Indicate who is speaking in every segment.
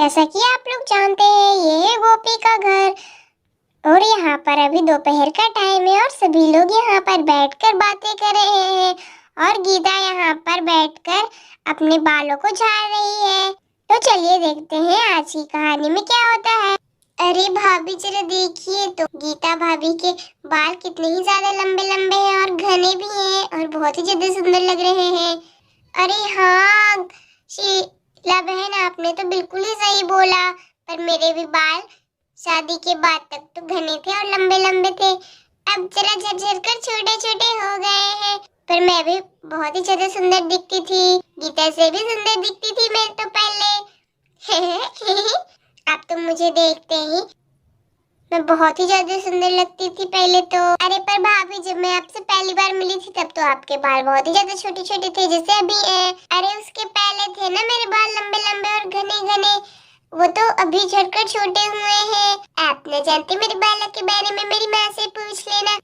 Speaker 1: जैसा कि आप लोग जानते हैं, ये है गोपी का घर और यहाँ पर अभी दोपहर का टाइम है और सभी लोग यहाँ पर बैठकर बातें कर रहे हैं और गीता यहाँ पर बैठकर अपने बालों को झाड़ रही है। तो चलिए देखते हैं आज की कहानी में क्या होता है। अरे भाभी जरा देखिए तो गीता भाभी के बाल कितने ही ज्यादा लंबे लंबे हैं और घने भी हैं और बहुत ही ज्यादा सुंदर लग रहे हैं। अरे हाँ शीला बहन, आपने तो बिल्कुल ही सही बोला, पर मेरे भी बाल शादी के बाद तक तो घने थे और लंबे लंबे थे, अब जरा झरझर कर छोटे छोटे हो गए हैं। पर मैं भी बहुत ही ज्यादा सुंदर दिखती थी, गीता से भी सुंदर दिखती थी मैं तो पहले। अब तो मुझे देखते ही मैं बहुत ही ज्यादा सुंदर लगती थी पहले तो। अरे पर भाभी, जब मैं आपसे पहली बार मिली थी तब तो आपके बाल बहुत ही ज्यादा छोटे छोटे थे जैसे अभी है। अरे उसके पहले थे ना मेरे बाल लंबे लंबे और घने घने, वो तो अभी झड़कर छोटे हुए हैं। आप न जानते मेरे बालों के बारे में, मेरी माँ से पूछ लेना।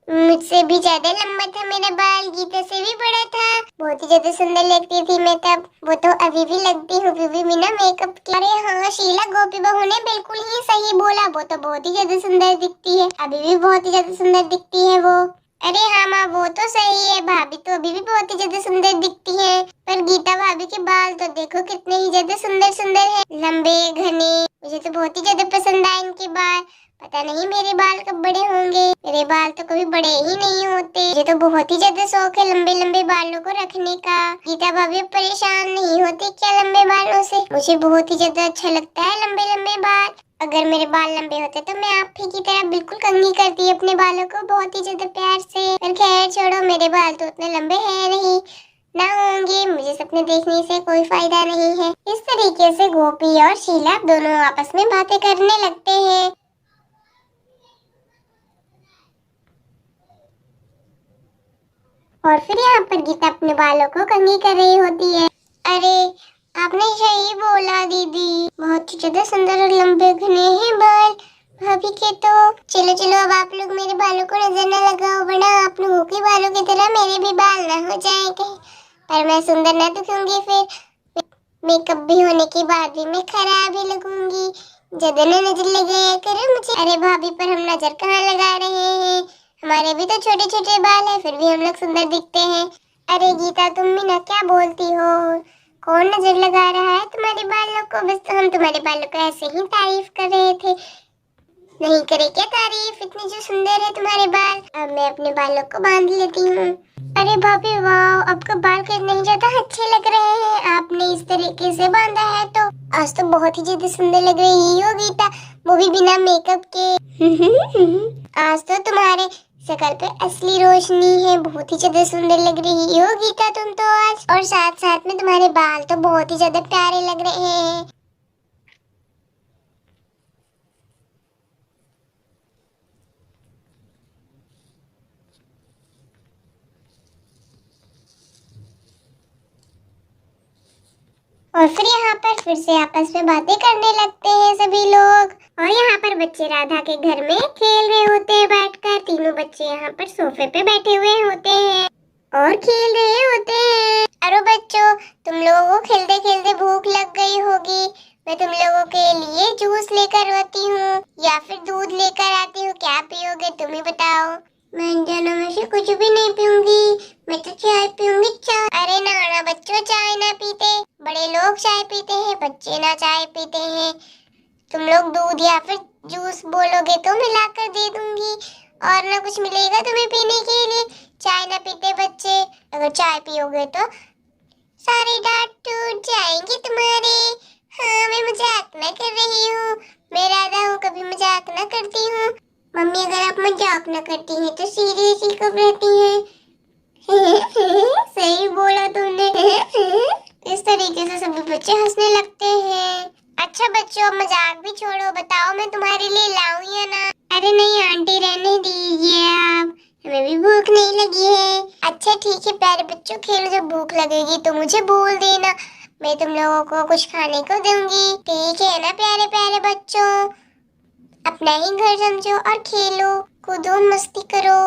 Speaker 1: मुझसे भी ज्यादा लंबा था मेरा बाल, गीता से भी बड़ा था, बहुत ही ज्यादा सुंदर लगती थी मैं तब। वो तो अभी भी लगती हूँ, अभी भी बिना मेकअप के। अरे हाँ शीला, गोपी बहू ने बिल्कुल ही सही बोला, वो तो बहुत ही ज्यादा सुंदर दिखती है, अभी भी बहुत ही ज्यादा सुंदर दिखती है वो। अरे हाँ माँ, वो तो सही है, भाभी तो अभी भी बहुत ही ज्यादा सुंदर दिखती है, पर गीता भाभी के बाल तो देखो कितने ही ज्यादा सुंदर सुंदर है, लंबे घने। मुझे तो बहुत ही ज्यादा पसंद आए इनके बाल। पता नहीं मेरे बाल कब बड़े होंगे, मेरे बाल तो कभी बड़े ही नहीं होते। मुझे तो बहुत ही ज्यादा शौक है लंबे लंबे बालों को रखने का। गीता भाभी परेशान नहीं होती क्या लंबे बालों से? मुझे बहुत ही ज्यादा अच्छा लगता है लंबे लंबे बाल। अगर मेरे बाल लंबे होते तो मैं आप ही की तरह बिल्कुल कंघी करती अपने बालों को बहुत ही ज्यादा प्यार से। पर खैर छोड़ो, मेरे बाल तो उतने लंबे हैं नहीं, ना होंगे, मुझे सपने देखने से कोई फायदा नहीं है। इस तरीके से गोपी और शीला दोनों आपस में बातें करने लगते हैं। और फिर यहाँ पर गीता अपने बालों को कंघी कर रही होती है। अरे आपने सही बोला दीदी, बहुत ही ज्यादा सुंदर और लंबे घने हैं बाल भाभी के तो। चलो चलो, अब आप लोग मेरे बालों को नजर न लगाओ, वरना आप लोगों के बालों की तरह मेरे भी बाल ना हो जाए कहीं, पर मैं सुंदर ना दिखूंगी, फिर मेकअप भी होने के बाद भी मैं खराब ही लगूंगी। ज्यादा ना नजर लगाया करो मुझे। अरे भाभी, पर हम नजर कहाँ लगा रहे हैं, हमारे भी तो छोटे छोटे बाल हैं, फिर भी हम लोग सुंदर दिखते हैं। अरे गीता, तुम भी ना क्या बोलती हो, कौन नजर लगा रहा है तुम्हारे बालों को? बस हम तुम्हारे बालों को ऐसे ही तारीफ कर रहे थे, नहीं करे क्या तारीफ, इतने जो सुंदर है तुम्हारे बाल। अब मैं अपने बालों को बांध लेती हूँ। अरे भाभी वाह, आपका बाल कितने ज्यादा अच्छे लग रहे हैं, आपने इस तरीके से बांधा है तो आज तो बहुत ही ज्यादा सुंदर लग रही हो गीता, वो भी बिना मेकअप के। आज तो तुम्हारे शकल पे असली रोशनी है, बहुत ही ज्यादा सुंदर लग रही हो गीता तुम तो आज, और साथ साथ में तुम्हारे बाल तो बहुत ही ज्यादा प्यारे लग रहे हैं। और फिर यहाँ पर फिर से आपस में बातें करने लगते हैं सभी लोग। और यहाँ पर बच्चे राधा के घर में खेल रहे होते हैं बैठकर। तीनों बच्चे यहाँ पर सोफे पे बैठे हुए होते हैं और खेल रहे होते हैं। अरे बच्चों, तुम लोगों को खेलते खेलते भूख लग गई होगी, मैं तुम लोगों के लिए जूस लेकर आती हूँ या फिर दूध लेकर आती हूँ, क्या पियोगे तुम ही बताओ? मैं इन दोनों में से कुछ भी नहीं पीऊंगी, मैं तो चाय पीऊंगी, चाय। अरे ना ना बच्चों, चाय ना पीते, बड़े लोग चाय पीते हैं, बच्चे ना चाय पीते हैं। तुम लोग दूध या फिर जूस बोलोगे तो मैं लाकर दे दूंगी, और ना कुछ मिलेगा तुम्हें पीने के लिए। चाय ना पीते बच्चे, अगर चाय पियोगे तो सारे दांत टूट जाएंगे तुम्हारे। हाँ, मैं मजाक ना कर रही हूँ, मैं राधा हूँ, कभी मजाक ना करती हूँ। मम्मी, अगर आप मजाक ना करती हैं तो सीरियस ही कब रहती हैं? सही बोला तुमने। इस तरीके से सभी बच्चे हंसने लगते हैं। अच्छा बच्चों, मजाक भी छोड़ो, बताओ मैं तुम्हारे लिए लाऊं या ना? अरे नहीं आंटी, रहने दीजिए आप, हमें भी भूख नहीं लगी है। अच्छा ठीक है प्यारे बच्चों, खेलो, जब भूख लगेगी तो मुझे बोल देना, मैं तुम लोगों को कुछ खाने को दूंगी, ठीक है ना प्यारे प्यारे बच्चों? अपना ही घर समझो और खेलो कूदो मस्ती करो,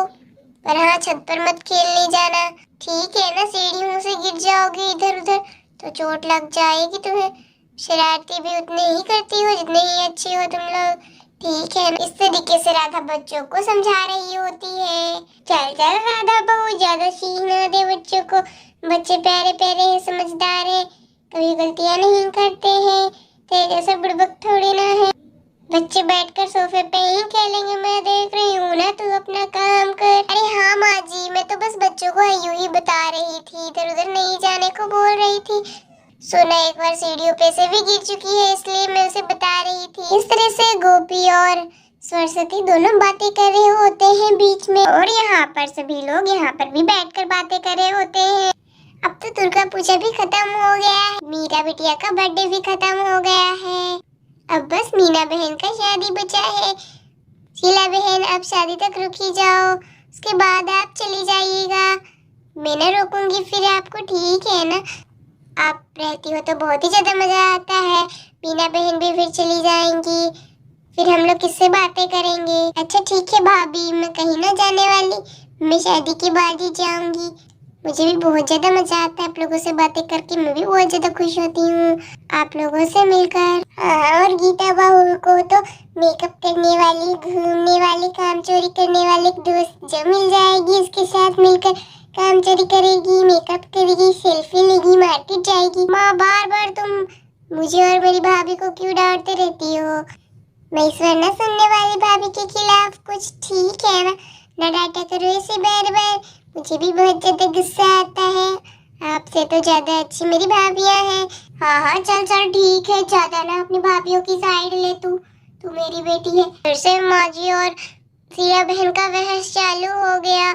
Speaker 1: पर हाँ छत पर मत खेलने जाना, ठीक है ना? सीढ़ियों से गिर जाओगे इधर उधर तो चोट लग जाएगी तुम्हें। शरारती भी उतने ही करती हो जितने ही अच्छे हो तुम लोग। ठीक है, इस तरीके से राधा बच्चों को समझा रही होती है। चल चल राधा बहू, ज्यादा सीख ना दे बच्चों को। बच्चे प्यारे प्यारे हैं, समझदार है, कभी गलतियां नहीं करते हैं। तेरे जैसा बुड़बक थोड़ी ना है। बच्चे बैठकर सोफे पे ही खेलेंगे, मैं देख रही हूँ ना, तू अपना काम कर। अरे हाँ माँ जी, मैं तो बस बच्चों को यूं ही बता रही थी, इधर उधर नहीं जाने को बोल रही थी। सोना एक बार सीढ़ियों पे से भी गिर चुकी है, इसलिए मैं उसे बता रही थी। इस तरह से गोपी और सरस्वती दोनों बातें कर रहे होते हैं बीच में, और यहाँ पर सभी लोग यहाँ पर भी बैठकर बातें कर रहे होते हैं। अब तो दुर्गा पूजा भी खत्म हो गया है, मीरा बिटिया का बर्थडे भी खत्म हो गया है। अब बस मीना बहन का शादी बचा है। शीला बहन, अब शादी तक रुक ही जाओ, उसके बाद आप चली जाइएगा। मैं न रोकूंगी फिर आपको, ठीक है ना? आप रहती हो तो बहुत ही ज्यादा मजा आता है। मीना बहन भी फिर चली जाएंगी, फिर हम लोग किससे बातें करेंगे? अच्छा ठीक है भाभी, मैं कहीं ना जाने वाली, मैं शादी के बाद ही जाऊंगी। मुझे भी बहुत ज्यादा मजा आता है आप लोगों से बातें करके, मैं भी बहुत ज्यादा खुश होती हूँ आप लोगों से मिलकर। और गीता बहू को तो मेकअप करने वाली, घूमने वाली, काम चोरी करने वाली दोस्त जब मिल जाएगी, उसके साथ मिलकर काम चोरी करेगी, मेकअप करेगी, सेल्फी लेगी, मार्केट जाएगी। माँ बार बार तुम मुझे और मेरी भाभी को क्यों डांटते रहती हो? मैं ईश्वर न सुनने वाली भाभी के खिलाफ कुछ, ठीक है ना डांटा करो ऐसे बार बार, मुझे भी बहुत ज्यादा गुस्सा आता है। आपसे तो ज्यादा अच्छी मेरी भाभियां हैं। हाँ चल चल ठीक है, ज्यादा ना अपनी भाभियों की साइड ले, तू मेरी बेटी है। फिर से माँ जी और सिया बहन का बहस चालू हो गया।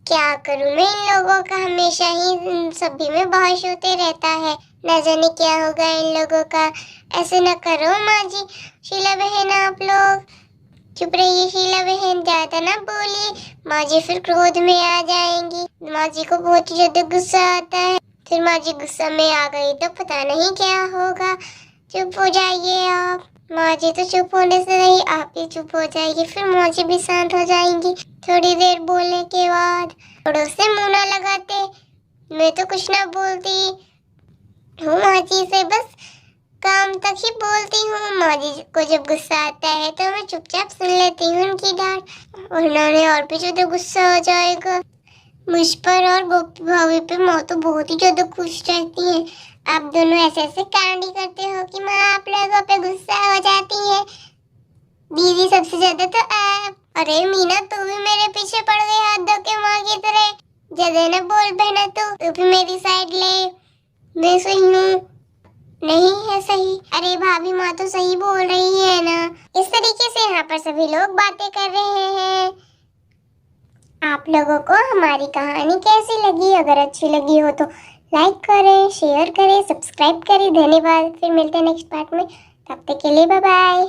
Speaker 1: क्या करूं मैं इन लोगों का, हमेशा ही सभी में बहस होते रहता है, न जाने क्या होगा इन लोगों का। ऐसे न करो माँ जी। शीला बहन आप लोग चुप रहिए, शीला बहन ज्यादा ना बोलिए, माँ जी फिर क्रोध में आ जाएंगी। माँ जी को बहुत ज्यादा गुस्सा आता है, फिर माँ जी गुस्सा में आ गई तो पता नहीं क्या होगा। चुप हो जाइए आप। माँ जी तो चुप होने से नहीं, आप ही चुप हो जाइए, फिर माँ जी भी शांत हो जाएंगी थोड़ी देर बोलने के बाद। थोड़े से मुँह ना लगाते, मैं तो कुछ ना बोलती हूँ माँ जी से, बस काम तक ही बोलती हूँ। माँ जी को जब गुस्सा आता है तो मैं चुपचाप सुन लेती हूँ उनकी डांट, उन्होंने और भी ज्यादा गुस्सा हो जाएगा मुझ पर। और गोपी भाभी पे माँ तो बहुत ही ज्यादा खुश रहती है। आप दोनों ऐसे ऐसे कांड ही करते हो कि माँ आप लोगों पे गुस्सा हो जाती है। दीदी सबसे ज्यादा तो आप। अरे मीना, तू भी मेरे पीछे पड़ गई हाथ धो के माँ की तरह। ज्यादा न बोल बहना, तू भी मेरी साइड ले, मैं सही हूँ नहीं है सही। अरे भाभी, माँ तो सही बोल रही है ना। इस तरीके से यहाँ पर सभी लोग बातें कर रहे हैं। आप लोगों को हमारी कहानी कैसी लगी? अगर अच्छी लगी हो तो लाइक करें, शेयर करें, सब्सक्राइब करें। धन्यवाद, फिर मिलते हैं नेक्स्ट पार्ट में, तब तक के लिए बाय बाय।